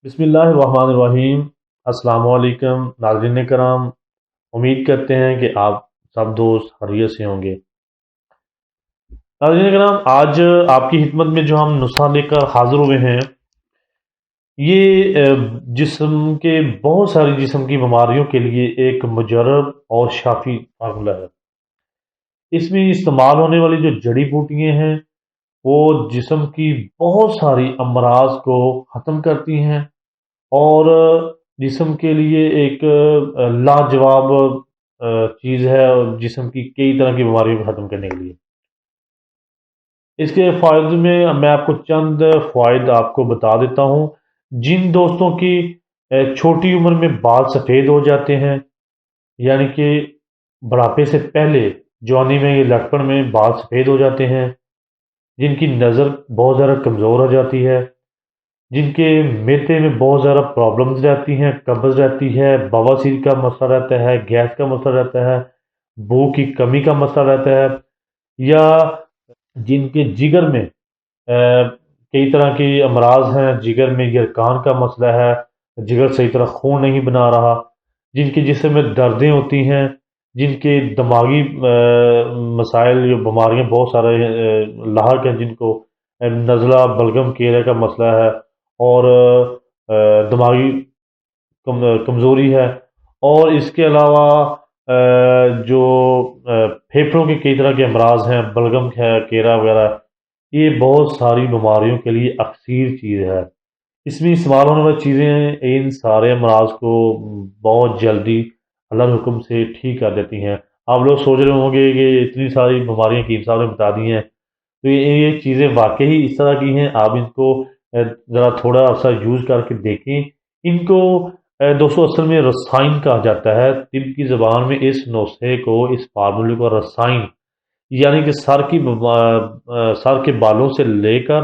بسم اللہ الرحمن الرحیم۔ السلام علیکم ناظرین کرام، امید کرتے ہیں کہ آپ سب دوست خیریت سے ہوں گے۔ ناظرین کرام، آج آپ کی خدمت میں جو ہم نسخہ لے کر حاضر ہوئے ہیں، یہ جسم کے بہت ساری جسم کی بیماریوں کے لیے ایک مجرب اور شافی فارمولہ ہے۔ اس میں استعمال ہونے والی جو جڑی بوٹیاں ہیں وہ جسم کی بہت ساری امراض کو ختم کرتی ہیں اور جسم کے لیے ایک لاجواب چیز ہے، اور جسم کی کئی طرح کی بیماریوں کو ختم کرنے کے لیے۔ اس کے فوائد میں آپ کو چند فوائد آپ کو بتا دیتا ہوں۔ جن دوستوں کی چھوٹی عمر میں بال سفید ہو جاتے ہیں، یعنی کہ بڑھاپے سے پہلے جوانی میں یہ لڑکپن میں بال سفید ہو جاتے ہیں، جن کی نظر بہت زیادہ کمزور ہو جاتی ہے، جن کے میدے میں بہت زیادہ پرابلمز رہتی ہیں، قبض رہتی ہے، بواسیر کا مسئلہ رہتا ہے، گیس کا مسئلہ رہتا ہے، بھوک کی کمی کا مسئلہ رہتا ہے، یا جن کے جگر میں کئی طرح کی امراض ہیں، جگر میں یرقان کا مسئلہ ہے، جگر صحیح طرح خون نہیں بنا رہا، جن کے جسم میں دردیں ہوتی ہیں، جن کے دماغی مسائل یا بیماریاں بہت سارے لاحق ہیں، جن کو نزلہ بلغم کیلے کا مسئلہ ہے، اور دماغی کمزوری ہے، اور اس کے علاوہ جو پھیپھڑوں کے کئی طرح کے امراض ہیں، بلغم ہے، کیرا وغیرہ، یہ بہت ساری بیماریوں کے لیے اکسیر چیز ہے۔ اس میں استعمال ہونے والی چیزیں ان سارے امراض کو بہت جلدی اللہ کے حکم سے ٹھیک کر دیتی ہیں۔ آپ لوگ سوچ رہے ہوں گے کہ اتنی ساری بیماریاں کی صاحب نے بتا دی ہیں، تو یہ چیزیں واقعی اس طرح کی ہیں۔ آپ ان کو ذرا تھوڑا سا یوز کر کے دیکھیں۔ ان کو دوستو اصل میں رسائن کہا جاتا ہے۔ طب کی زبان میں اس نسخے کو، اس فارمولے کو رسائن، یعنی کہ سر کے بالوں سے لے کر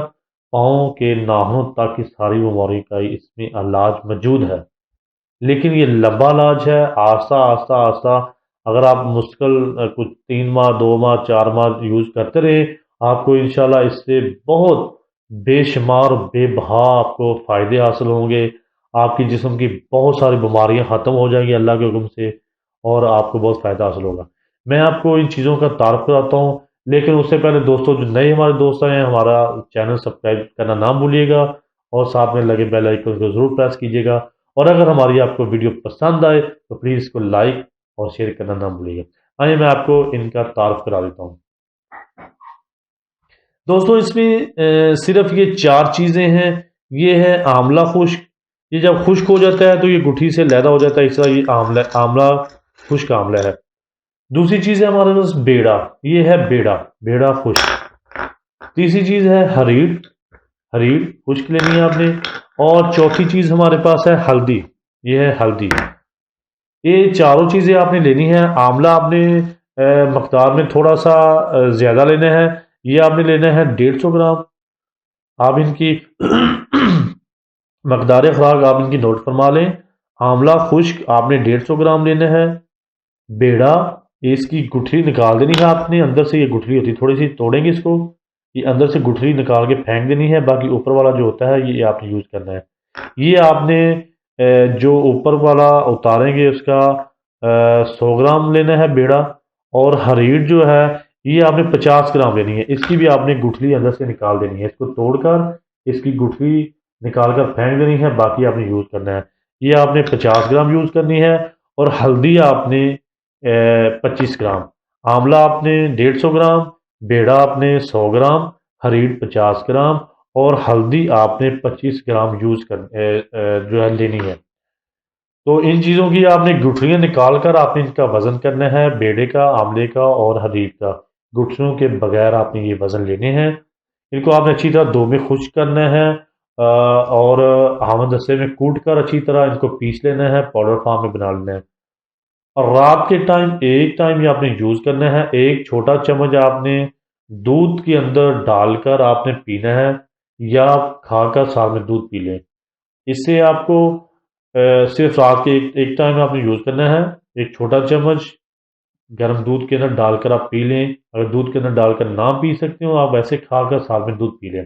پاؤں کے ناخنوں تک کی ساری بیماریوں کا اس میں علاج موجود ہے۔ لیکن یہ لمبا علاج ہے، آہستہ آہستہ آہستہ اگر آپ مسکل کچھ 3 ماہ 2 ماہ 4 ماہ یوز کرتے رہے، آپ کو انشاءاللہ اس سے بہت بے شمار بے بہا آپ کو فائدے حاصل ہوں گے۔ آپ کی جسم کی بہت ساری بیماریاں ختم ہو جائیں گی اللہ کے حکم سے، اور آپ کو بہت فائدہ حاصل ہوگا۔ میں آپ کو ان چیزوں کا تعارف کراتا ہوں، لیکن اس سے پہلے دوستوں، جو نئے ہمارے دوست ہیں، ہمارا چینل سبسکرائب کرنا نہ بھولیے گا، اور ساتھ میں لگے بیل آئیکن کو ضرور پریس کیجیے گا، اور اگر ہماری آپ کو ویڈیو پسند آئے تو پلیز اس کو لائک اور شیئر کرنا نہ بھولیے گا۔ آئیے میں آپ کو ان کا تعارف کرا دیتا ہوں۔ دوستوں اس میں صرف یہ 4 چیزیں ہیں۔ یہ ہے آملہ خشک، یہ جب خشک ہو جاتا ہے تو یہ گٹھی سے علیحدہ ہو جاتا ہے، اس طرح یہ آملہ خشک آملہ ہے۔ دوسری چیز ہے ہمارے پاس بیڑا، یہ ہے بیڑا خشک۔ تیسری چیز ہے ہریڑ خشک لینی ہے آپ نے۔ اور چوتھی چیز ہمارے پاس ہے ہلدی، یہ ہے ہلدی۔ یہ چاروں چیزیں آپ نے لینی ہے۔ آملہ آپ نے مقدار میں تھوڑا سا زیادہ لینا ہے، یہ آپ نے لینا ہے 150 گرام۔ آپ ان کی مقدار خوراک آپ ان کی نوٹ فرما لیں۔ آملہ خشک آپ نے 150 گرام لینا ہے۔ بیڑا، اس کی گٹھلی نکال دینی ہے آپ نے، اندر سے یہ گٹھلی ہوتی ہے، تھوڑی سی توڑیں گے اس کو، یہ اندر سے گٹھلی نکال کے پھینک دینی ہے، باقی اوپر والا جو ہوتا ہے یہ آپ نے یوز کرنا ہے۔ یہ آپ نے جو اوپر والا اتاریں گے اس کا 100 گرام لینا ہے بیڑا، اور ہریڑ جو ہے یہ آپ نے 50 گرام لینی ہے، اس کی بھی آپ نے گٹھلی اندر سے نکال دینی ہے، اس کو توڑ کر اس کی گٹھلی نکال کر پھینک دینی ہے، باقی آپ نے یوز کرنا ہے۔ یہ آپ نے 50 گرام یوز کرنی ہے، اور ہلدی آپ نے 25 گرام، آملہ آپ نے 150 گرام، بیڑا آپ نے 100 گرام، ہریڑ 50 گرام، اور ہلدی آپ نے 25 گرام یوز کر جو ہے لینی ہے۔ تو ان چیزوں کی آپ نے گٹھلیاں نکال کر آپ نے ان کا وزن کرنا ہے، بیڑے کا، آملے کا اور ہریڑ کا۔ گٹھلیوں کے بغیر آپ نے یہ وزن لینے ہیں۔ ان کو آپ نے اچھی طرح 2 میں خشک کرنا ہے، اور ہامن دستے میں کوٹ کر اچھی طرح ان کو پیس لینا ہے، پاؤڈر فارم میں بنا لینا ہے۔ اور رات کے ٹائم ایک ٹائم یہ آپ نے یوز کرنا ہے۔ ایک چھوٹا چمچ آپ نے دودھ کے اندر ڈال کر آپ نے پینا ہے، یا آپ کھا کر ساتھ میں دودھ پی لیں۔ اس سے آپ کو صرف رات کے ایک ٹائم آپ نے یوز کرنا ہے۔ ایک چھوٹا چمچ گرم دودھ کے اندر ڈال کر آپ پی لیں۔ اگر دودھ کے اندر ڈال کر نہ پی سکتے ہو، آپ ایسے کھا کر ساتھ میں دودھ پی لیں۔